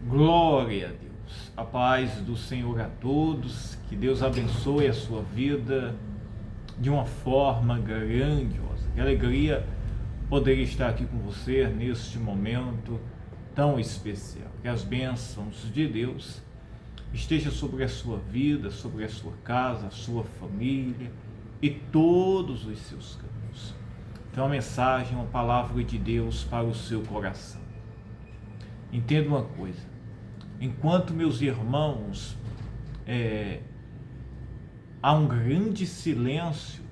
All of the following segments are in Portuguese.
Glória a Deus. A paz do Senhor a todos. Que Deus abençoe a sua vida de uma forma grandiosa. Que alegria poder estar aqui com você neste momento tão especial. Que as bênçãos de Deus estejam sobre a sua vida, sobre a sua casa, a sua família e todos os seus caminhos. Então, uma mensagem, uma palavra de Deus para o seu coração. Entenda uma coisa: enquanto, meus irmãos, há um grande silêncio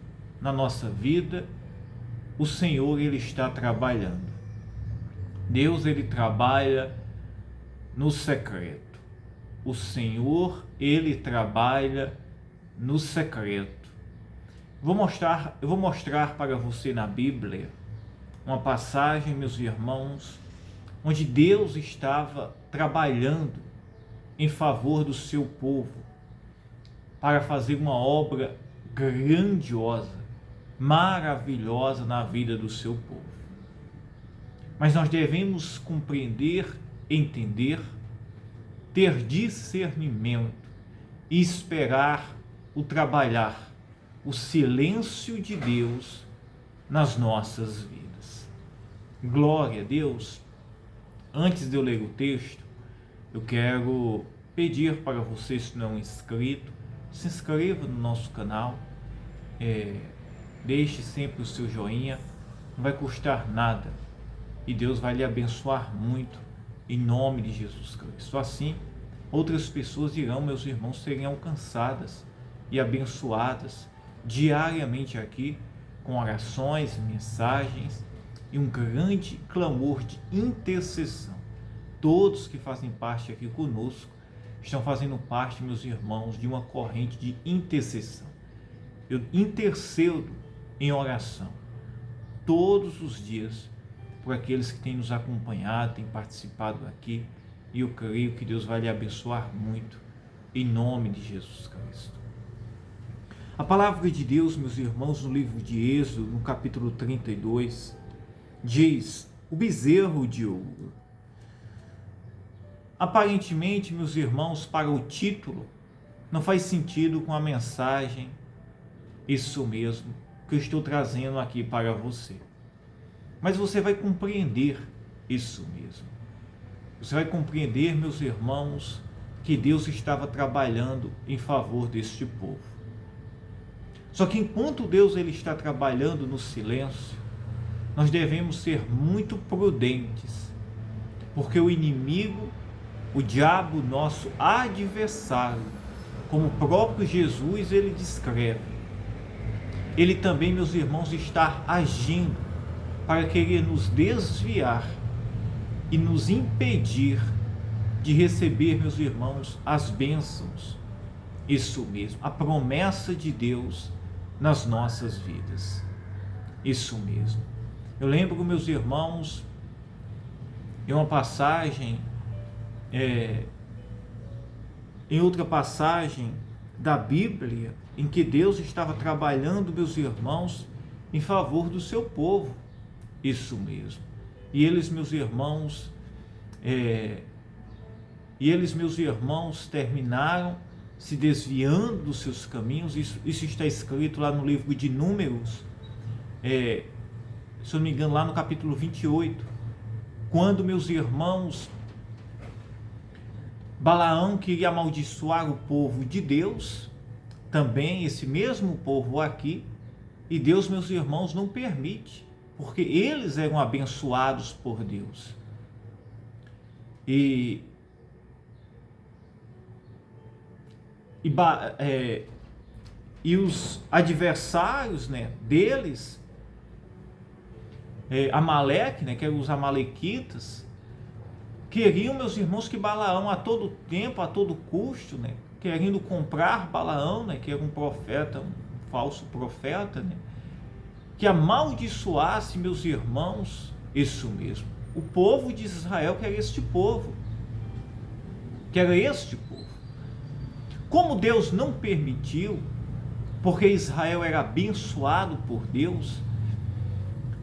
na nossa vida, o Senhor, Ele está trabalhando. Deus, Ele trabalha no secreto. O Senhor, Ele trabalha no secreto. Eu vou mostrar para você na Bíblia uma passagem, meus irmãos, onde Deus estava trabalhando em favor do seu povo para fazer uma obra grandiosa, maravilhosa na vida do seu povo. Mas nós devemos compreender, entender, ter discernimento e esperar o trabalhar, o silêncio de Deus nas nossas vidas. Glória a Deus. Antes de eu ler o texto, eu quero pedir para você, se não é inscrito, se inscreva no nosso canal, deixe sempre o seu joinha, não vai custar nada e Deus vai lhe abençoar muito em nome de Jesus Cristo. Assim, outras pessoas irão, meus irmãos, serem alcançadas e abençoadas diariamente aqui com orações, mensagens e um grande clamor de intercessão. Todos que fazem parte aqui conosco estão fazendo parte, meus irmãos, de uma corrente de intercessão. Eu intercedo em oração todos os dias por aqueles que têm nos acompanhado, têm participado aqui, e eu creio que Deus vai lhe abençoar muito em nome de Jesus Cristo. A palavra de Deus, meus irmãos, no livro de Êxodo, no capítulo 32, diz: o bezerro de ouro. Aparentemente, meus irmãos, para o título, não faz sentido com a mensagem, isso mesmo, que eu estou trazendo aqui para você. Mas você vai compreender isso mesmo. Você vai compreender, meus irmãos, que Deus estava trabalhando em favor deste povo. Só que enquanto Deus ele está trabalhando no silêncio, nós devemos ser muito prudentes, porque o inimigo, o diabo, nosso adversário, como o próprio Jesus ele descreve, ele também, meus irmãos, está agindo para querer nos desviar e nos impedir de receber, meus irmãos, as bênçãos, isso mesmo, a promessa de Deus nas nossas vidas, isso mesmo. Eu lembro, meus irmãos, em uma passagem, em outra passagem da Bíblia, em que Deus estava trabalhando, meus irmãos, em favor do seu povo, isso mesmo. E eles, meus irmãos, terminaram se desviando dos seus caminhos. Isso está escrito lá no livro de Números, se eu não me engano, lá no capítulo 28, quando, meus irmãos, Balaão queria amaldiçoar o povo de Deus, também esse mesmo povo aqui, e Deus, meus irmãos, não permite, porque eles eram abençoados por Deus. E os adversários, deles, Amaleque, que eram os amalequitas, queriam, meus irmãos, que Balaão a todo tempo, a todo custo, querendo comprar Balaão, que era um profeta, um falso profeta, que amaldiçoasse, meus irmãos, isso mesmo, o povo de Israel, que era este povo, Como Deus não permitiu, porque Israel era abençoado por Deus,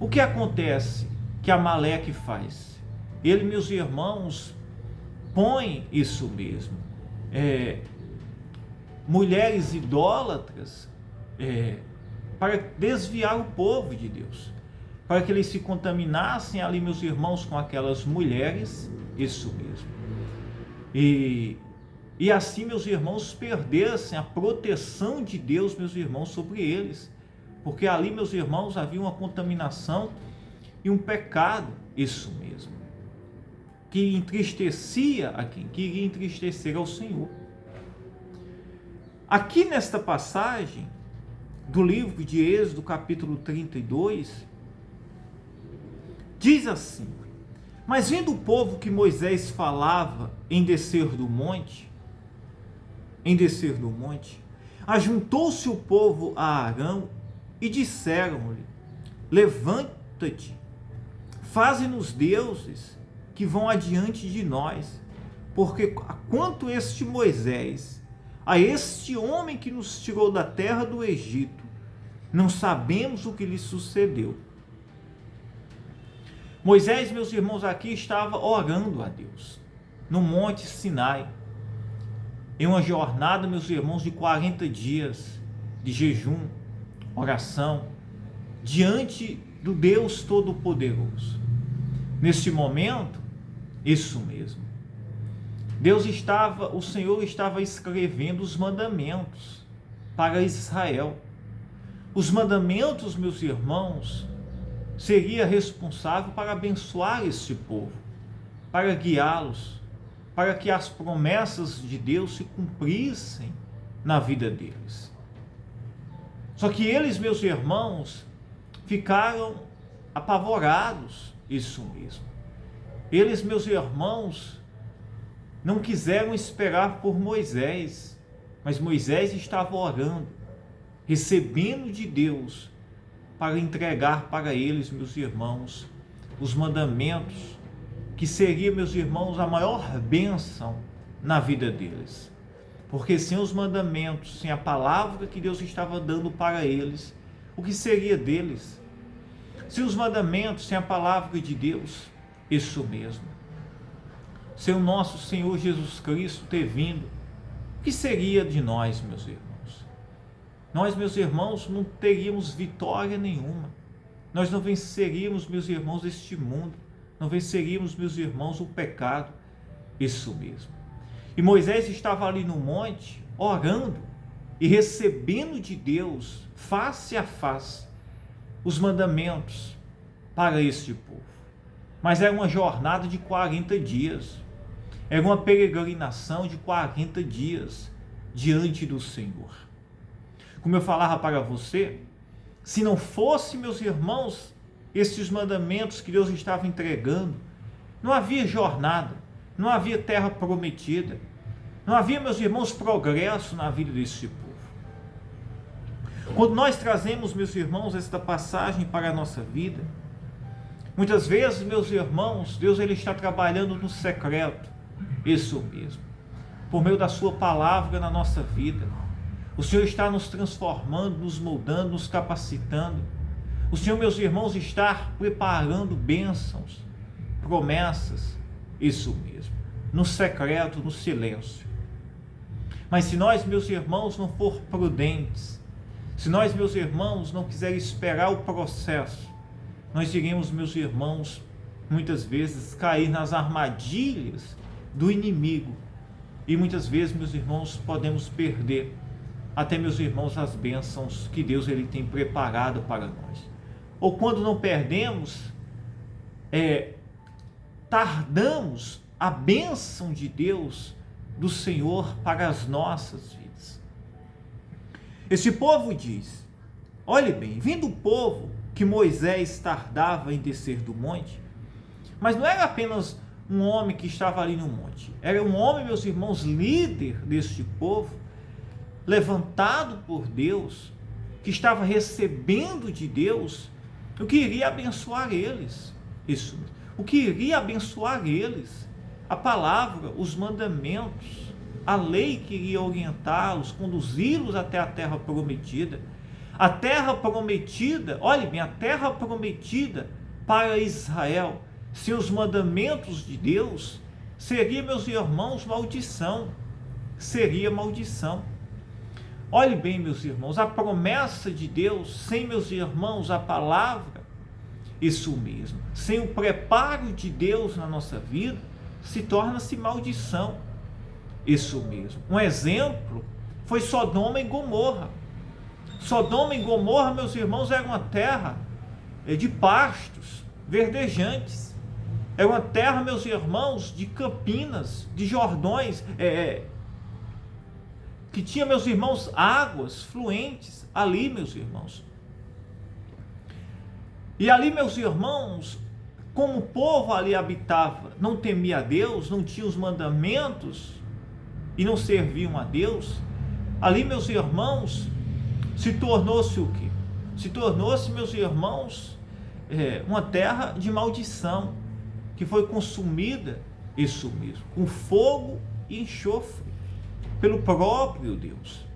o que acontece que Amaleque faz? Ele, meus irmãos, põe isso mesmo, mulheres idólatras, para desviar o povo de Deus, para que eles se contaminassem ali, meus irmãos, com aquelas mulheres, isso mesmo, e assim, meus irmãos, perdessem a proteção de Deus, meus irmãos, sobre eles, porque ali, meus irmãos, havia uma contaminação e um pecado, isso mesmo, que entristecia a quem queria entristecer ao Senhor. Aqui nesta passagem do livro de Êxodo, capítulo 32, diz assim: mas vendo o povo que Moisés falava em descer do monte, ajuntou-se o povo a Arão e disseram-lhe: levanta-te, faze-nos deuses que vão adiante de nós, porque quanto este Moisés, a este homem que nos tirou da terra do Egito, não sabemos o que lhe sucedeu. Moisés, meus irmãos, aqui estava orando a Deus, no Monte Sinai, em uma jornada, meus irmãos, de 40 dias de jejum, oração, diante do Deus Todo-Poderoso. Neste momento, isso mesmo, o Senhor estava escrevendo os mandamentos para Israel. Os mandamentos, meus irmãos, seria responsável para abençoar este povo, para guiá-los, para que as promessas de Deus se cumprissem na vida deles. Só que eles, meus irmãos, ficaram apavorados, isso mesmo. Eles, meus irmãos, não quiseram esperar por Moisés, mas Moisés estava orando, recebendo de Deus, para entregar para eles, meus irmãos, os mandamentos, que seria, meus irmãos, a maior bênção na vida deles. Porque sem os mandamentos, sem a palavra que Deus estava dando para eles, o que seria deles? Sem os mandamentos, sem a palavra de Deus, isso mesmo. Sem o nosso Senhor Jesus Cristo ter vindo, o que seria de nós, meus irmãos? Nós, meus irmãos, não teríamos vitória nenhuma. Nós não venceríamos, meus irmãos, este mundo. Não venceríamos, meus irmãos, o pecado. Isso mesmo. E Moisés estava ali no monte, orando e recebendo de Deus, face a face, os mandamentos para este povo. Mas era uma jornada de 40 dias. Era uma peregrinação de 40 dias diante do Senhor. Como eu falava para você, se não fosse, meus irmãos, esses mandamentos que Deus estava entregando, não havia jornada, não havia terra prometida, não havia, meus irmãos, progresso na vida desse povo. Quando nós trazemos, meus irmãos, esta passagem para a nossa vida, muitas vezes, meus irmãos, Deus ele está trabalhando no secreto, isso mesmo, por meio da sua palavra na nossa vida. O Senhor está nos transformando, nos moldando, nos capacitando. O Senhor, meus irmãos, está preparando bênçãos, promessas, isso mesmo, no secreto, no silêncio. Mas se nós, meus irmãos, não for prudentes, se nós, meus irmãos, não quiserem esperar o processo, nós iremos, meus irmãos, muitas vezes cair nas armadilhas do inimigo. E muitas vezes, meus irmãos, podemos perder até, meus irmãos, as bênçãos que Deus ele tem preparado para nós. Ou quando não perdemos, tardamos a bênção de Deus, do Senhor, para as nossas vidas. Esse povo diz, olhe bem, vindo o povo que Moisés tardava em descer do monte, mas não era apenas um homem que estava ali no monte, era um homem, meus irmãos, líder deste povo, levantado por Deus, que estava recebendo de Deus o que iria abençoar eles. Isso, o que iria abençoar eles, a palavra, os mandamentos, a lei que iria orientá-los, conduzi-los até a terra prometida. A terra prometida, olhe bem, a terra prometida para Israel, sem os mandamentos de Deus, seria, meus irmãos, maldição. Seria maldição. Olhe bem, meus irmãos, a promessa de Deus, sem, meus irmãos, a palavra, isso mesmo, sem o preparo de Deus na nossa vida, se torna-se maldição. Isso mesmo. Um exemplo foi Sodoma e Gomorra. Sodoma e Gomorra, meus irmãos, era uma terra de pastos verdejantes. Era uma terra, meus irmãos, de campinas, de jordões, que tinha, meus irmãos, águas fluentes ali, meus irmãos. E ali, meus irmãos, como o povo ali habitava, não temia a Deus, não tinha os mandamentos e não serviam a Deus, ali, meus irmãos, se tornou-se o quê? Se tornou-se, meus irmãos, uma terra de maldição, que foi consumida, isso mesmo, com fogo e enxofre, pelo próprio Deus.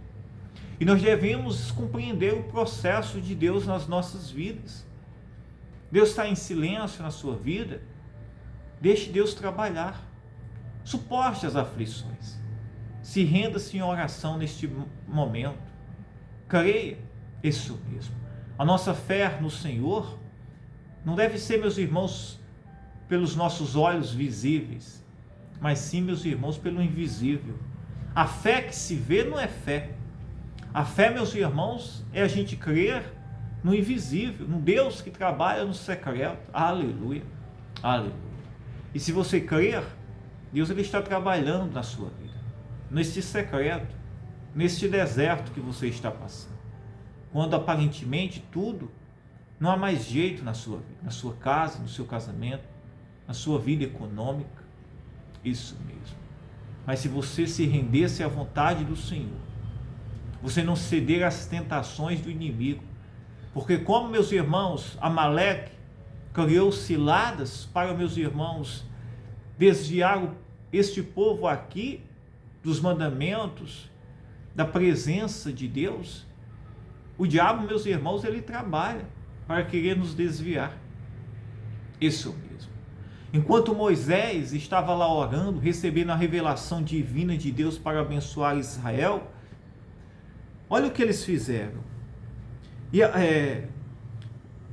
E nós devemos compreender o processo de Deus nas nossas vidas. Deus está em silêncio na sua vida, deixe Deus trabalhar, suporte as aflições, se renda-se em oração neste momento, creia, isso mesmo. A nossa fé no Senhor não deve ser, meus irmãos, pelos nossos olhos visíveis, mas sim, meus irmãos, pelo invisível. A fé que se vê não é fé. A fé, meus irmãos, é a gente crer no invisível, no Deus que trabalha no secreto. Aleluia, aleluia. E se você crer, Deus ele está trabalhando na sua vida, neste secreto, neste deserto que você está passando, quando aparentemente tudo, não há mais jeito na sua vida, na sua casa, no seu casamento, na sua vida econômica, isso mesmo. Mas se você se rendesse à vontade do Senhor, você não ceder às tentações do inimigo, porque como, meus irmãos, Amaleque criou ciladas para, meus irmãos, desviar este povo aqui dos mandamentos, da presença de Deus, o diabo, meus irmãos, ele trabalha para querer nos desviar. Isso mesmo. Enquanto Moisés estava lá orando, recebendo a revelação divina de Deus para abençoar Israel, olha o que eles fizeram.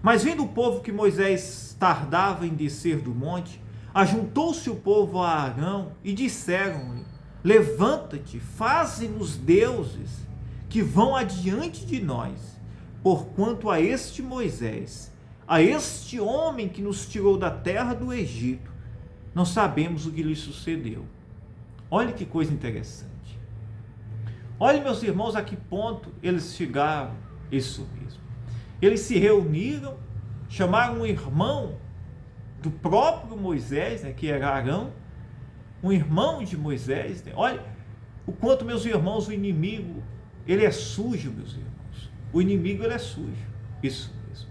Mas vendo o povo que Moisés tardava em descer do monte, ajuntou-se o povo a Arão e disseram-lhe: levanta-te, faze-nos deuses que vão adiante de nós, porquanto a este Moisés, a este homem que nos tirou da terra do Egito, não sabemos o que lhe sucedeu. Olha que coisa interessante. Olha, meus irmãos, a que ponto eles chegaram. Isso mesmo. Eles se reuniram, chamaram um irmão do próprio Moisés, que era Arão, um irmão de Moisés. Olha o quanto, meus irmãos, o inimigo, ele é sujo, meus irmãos. O inimigo, ele é sujo. Isso mesmo.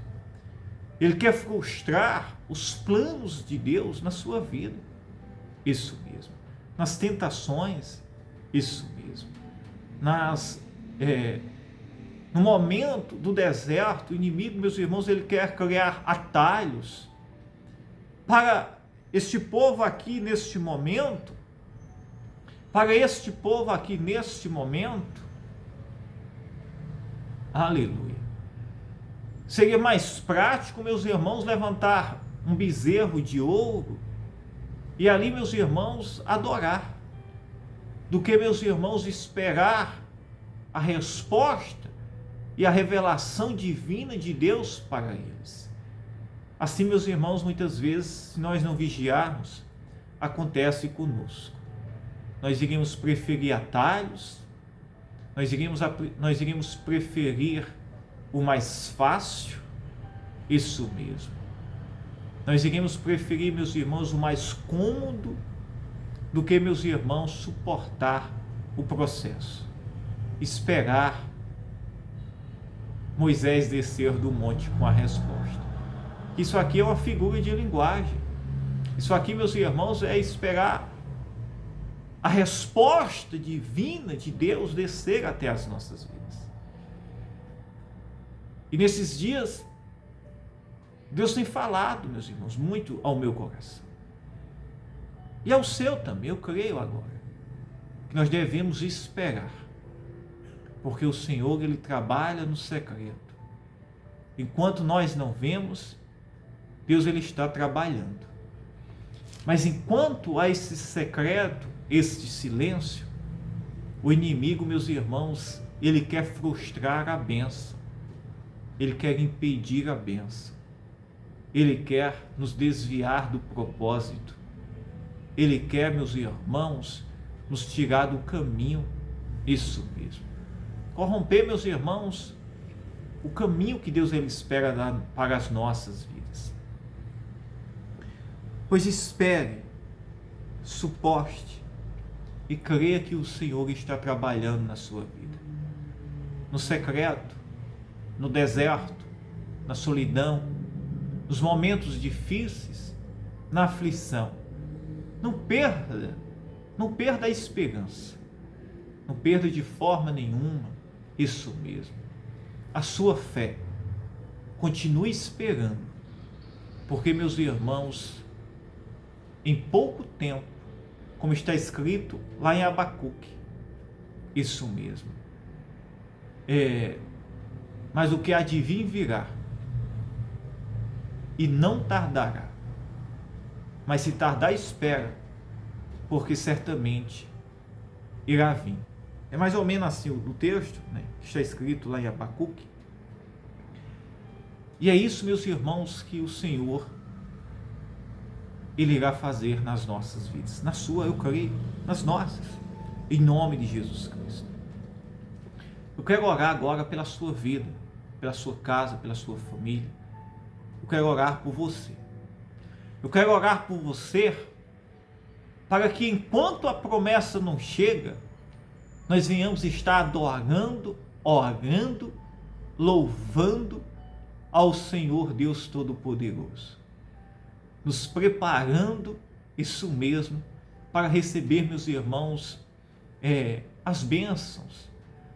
Ele quer frustrar os planos de Deus na sua vida. Isso mesmo. Nas tentações. Isso mesmo. No momento do deserto, o inimigo, meus irmãos, ele quer criar atalhos para este povo aqui neste momento, aleluia. Seria mais prático, meus irmãos, levantar um bezerro de ouro e ali, meus irmãos, adorar, do que, meus irmãos, esperar a resposta e a revelação divina de Deus para eles. Assim, meus irmãos, muitas vezes, se nós não vigiarmos, acontece conosco. Nós iremos preferir atalhos, nós iremos preferir o mais fácil, isso mesmo. Nós iremos preferir, meus irmãos, o mais cômodo, do que, meus irmãos, suportar o processo, esperar Moisés descer do monte com a resposta. Isso aqui é uma figura de linguagem. Isso aqui, meus irmãos, é esperar a resposta divina de Deus descer até as nossas vidas. E nesses dias, Deus tem falado, meus irmãos, muito ao meu coração. e ao seu também, eu creio agora, que nós devemos esperar, porque o Senhor, Ele trabalha no secreto. Enquanto nós não vemos, Deus, Ele está trabalhando. Mas enquanto há esse secreto, este silêncio, o inimigo, meus irmãos, ele quer frustrar a bênção, ele quer impedir a bênção, ele quer nos desviar do propósito, ele quer, meus irmãos, nos tirar do caminho, isso mesmo, corromper, meus irmãos, o caminho que Deus ele espera para as nossas vidas. Pois espere, suporte e creia que o Senhor está trabalhando na sua vida. No secreto, no deserto, na solidão, nos momentos difíceis, na aflição. Não perda a esperança. Não perda de forma nenhuma isso mesmo. A sua fé. Continue esperando. Porque, meus irmãos, em pouco tempo, como está escrito lá em Abacuque, isso mesmo. Mas o que há de vir virá, e não tardará. Mas se tardar, espera, porque certamente irá vir. É mais ou menos assim o texto, né, que está escrito lá em Abacuque. E é isso, meus irmãos, que o Senhor Ele irá fazer nas nossas vidas. Na sua, eu creio, nas nossas. Em nome de Jesus Cristo. Eu quero orar agora pela sua vida, pela sua casa, pela sua família. Eu quero orar por você. Eu quero orar por você para que enquanto a promessa não chega, nós venhamos estar adorando, orando, louvando ao Senhor Deus Todo-Poderoso. Nos preparando, isso mesmo, para receber, meus irmãos, as bênçãos,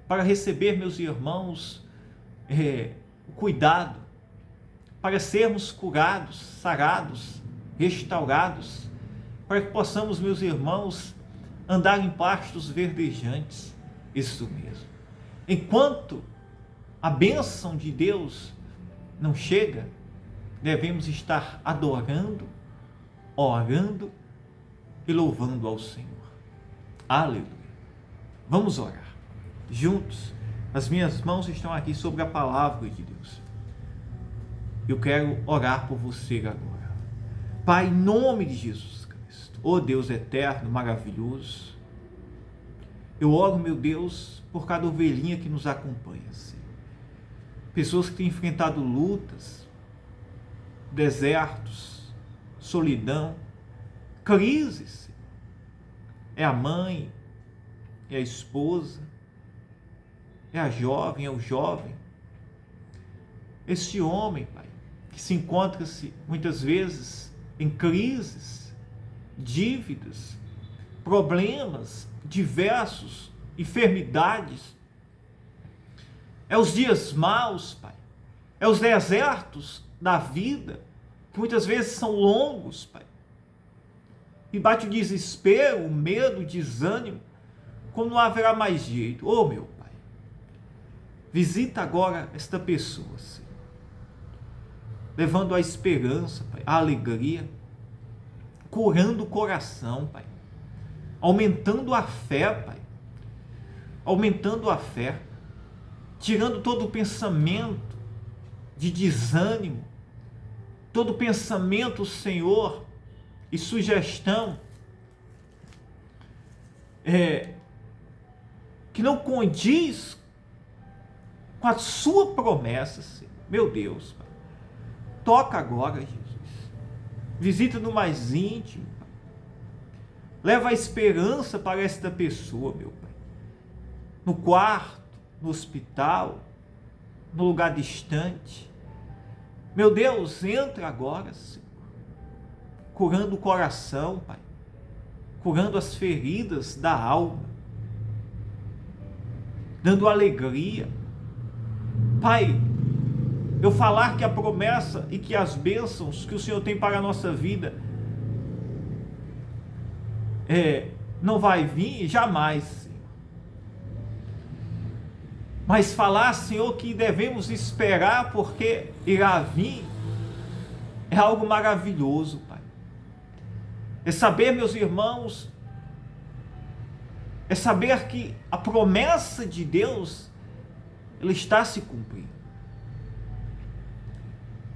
para receber, meus irmãos, o cuidado, para sermos curados, sarados, restaurados, para que possamos, meus irmãos, andar em pastos verdejantes, isso mesmo. Enquanto a bênção de Deus não chega, devemos estar adorando, orando e louvando ao Senhor. Aleluia. Vamos orar juntos. As minhas mãos estão aqui sobre a palavra de Deus. Eu quero orar por você agora. Pai, em nome de Jesus Cristo, ó Deus eterno, maravilhoso, eu oro, meu Deus, por cada ovelhinha que nos acompanha, Senhor. Pessoas que têm enfrentado lutas, desertos, solidão, crises. É a mãe, é a esposa, é a jovem, é o jovem. Este homem, Pai, que se encontra-se muitas vezes em crises, dívidas, problemas diversos, enfermidades. É os dias maus, Pai. É os desertos da vida, que muitas vezes são longos, Pai. E bate o desespero, o medo, o desânimo, como não haverá mais jeito. Oh, meu Pai, visita agora esta pessoa, Senhor, levando a esperança, Pai, a alegria, curando o coração, Pai, aumentando a fé, Pai, aumentando a fé, tirando todo o pensamento de desânimo, todo pensamento, Senhor, e sugestão que não condiz com a sua promessa, Senhor. Meu Deus, Pai, toca agora, Jesus, visita no mais íntimo, Pai. Leva a esperança para esta pessoa, meu Pai, no quarto, no hospital, no lugar distante. Meu Deus, entra agora, Senhor, curando o coração, Pai, curando as feridas da alma, dando alegria. Pai, eu falar que a promessa e que as bênçãos que o Senhor tem para a nossa vida não vai vir jamais, Senhor. Mas falar, Senhor, que devemos esperar porque irá vir, é algo maravilhoso, Pai. É saber, meus irmãos, é saber que a promessa de Deus, ela está se cumprindo.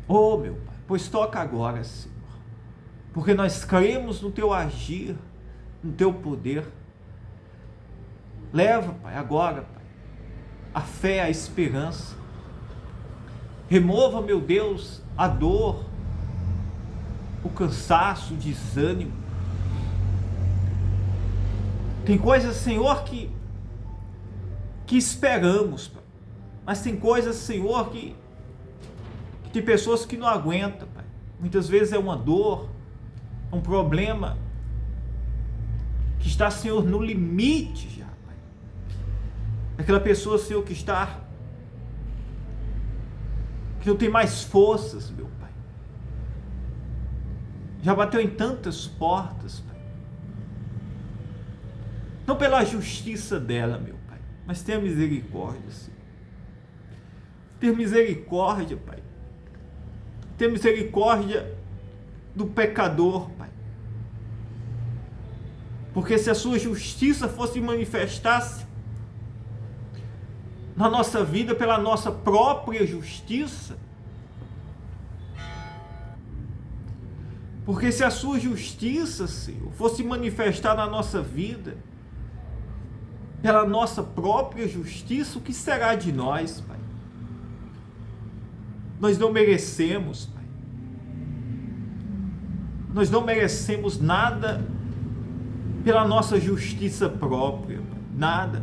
Oh, meu Pai, pois toca agora, Senhor, porque nós cremos no Teu agir, no Teu poder. Leva, Pai, agora, Pai, a fé, a esperança. Remova, meu Deus, a dor, o cansaço, o desânimo. Tem coisas, Senhor, que esperamos, Pai. Mas tem coisas, Senhor, que tem pessoas que não aguentam, Pai. Muitas vezes é uma dor, um problema que está, Senhor, no limite já, Pai. Aquela pessoa, Senhor, que não tem mais forças, meu Pai. Já bateu em tantas portas, Pai. Não pela justiça dela, meu Pai, mas tenha misericórdia, Senhor. Tenha misericórdia, Pai. Tenha misericórdia do pecador, Pai. Porque se a sua justiça fosse manifestar-se na nossa vida pela nossa própria justiça, porque se a sua justiça, Senhor, fosse manifestar na nossa vida pela nossa própria justiça, o que será de nós, Pai? Nós não merecemos, Pai. Nós não merecemos nada pela nossa justiça própria, Pai. Nada.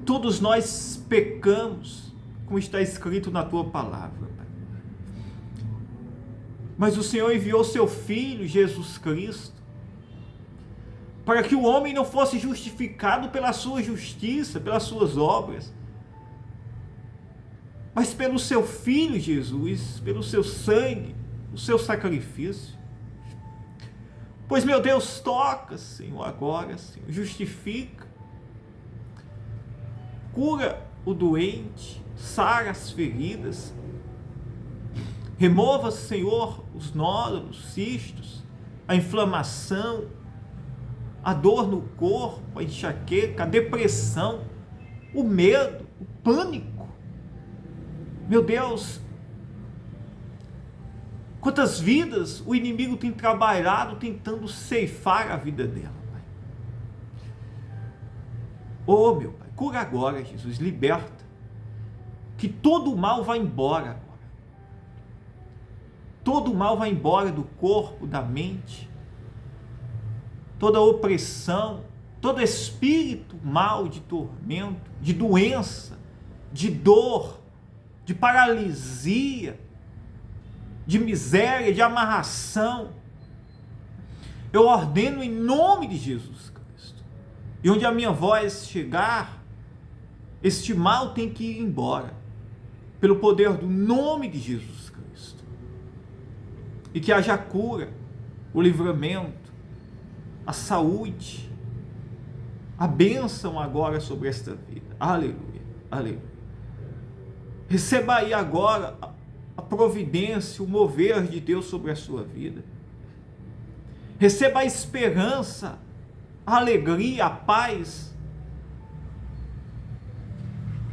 Todos nós pecamos, como está escrito na Tua palavra, Pai. Mas o Senhor enviou Seu Filho, Jesus Cristo, para que o homem não fosse justificado pela sua justiça, pelas suas obras, mas pelo Seu Filho Jesus, pelo Seu sangue, o Seu sacrifício. Pois, meu Deus, toca, Senhor, agora, Senhor, justifica, cura o doente, sara as feridas, remova, Senhor, os nódulos, cistos, a inflamação, a dor no corpo, a enxaqueca, a depressão, o medo, o pânico. Meu Deus, quantas vidas o inimigo tem trabalhado tentando ceifar a vida dela, Pai. Oh, meu Pai, cura agora, Jesus, liberta, que todo o mal vá embora agora. Todo o mal vai embora do corpo, da mente, toda opressão, todo espírito mal de tormento, de doença, de dor, de paralisia, de miséria, de amarração. Eu ordeno em nome de Jesus Cristo. E onde a minha voz chegar, este mal tem que ir embora, pelo poder do nome de Jesus Cristo. E que haja cura, o livramento, a saúde, a bênção agora sobre esta vida. Aleluia, aleluia. Receba aí agora a providência, o mover de Deus sobre a sua vida. Receba a esperança, a alegria, a paz,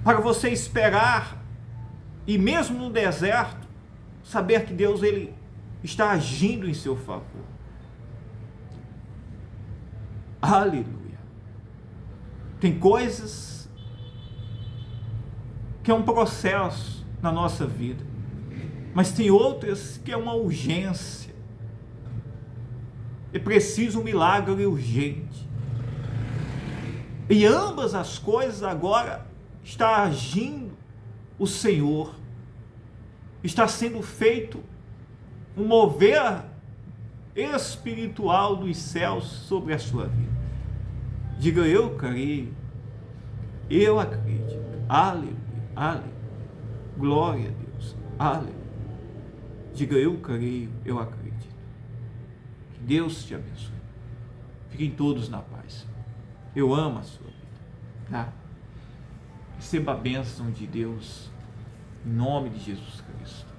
para você esperar, e mesmo no deserto, saber que Deus, Ele está agindo em seu favor. Aleluia. Tem coisas que é um processo na nossa vida, mas tem outras que é uma urgência. É preciso um milagre urgente. E ambas as coisas agora está agindo o Senhor. Está sendo feito um mover espiritual dos céus sobre a sua vida. Diga: eu creio, eu acredito. Aleluia, aleluia. Glória a Deus. Aleluia. Diga: eu creio, eu acredito. Que Deus te abençoe. Fiquem todos na paz. Eu amo a sua vida. Tá? Receba a bênção de Deus em nome de Jesus Cristo.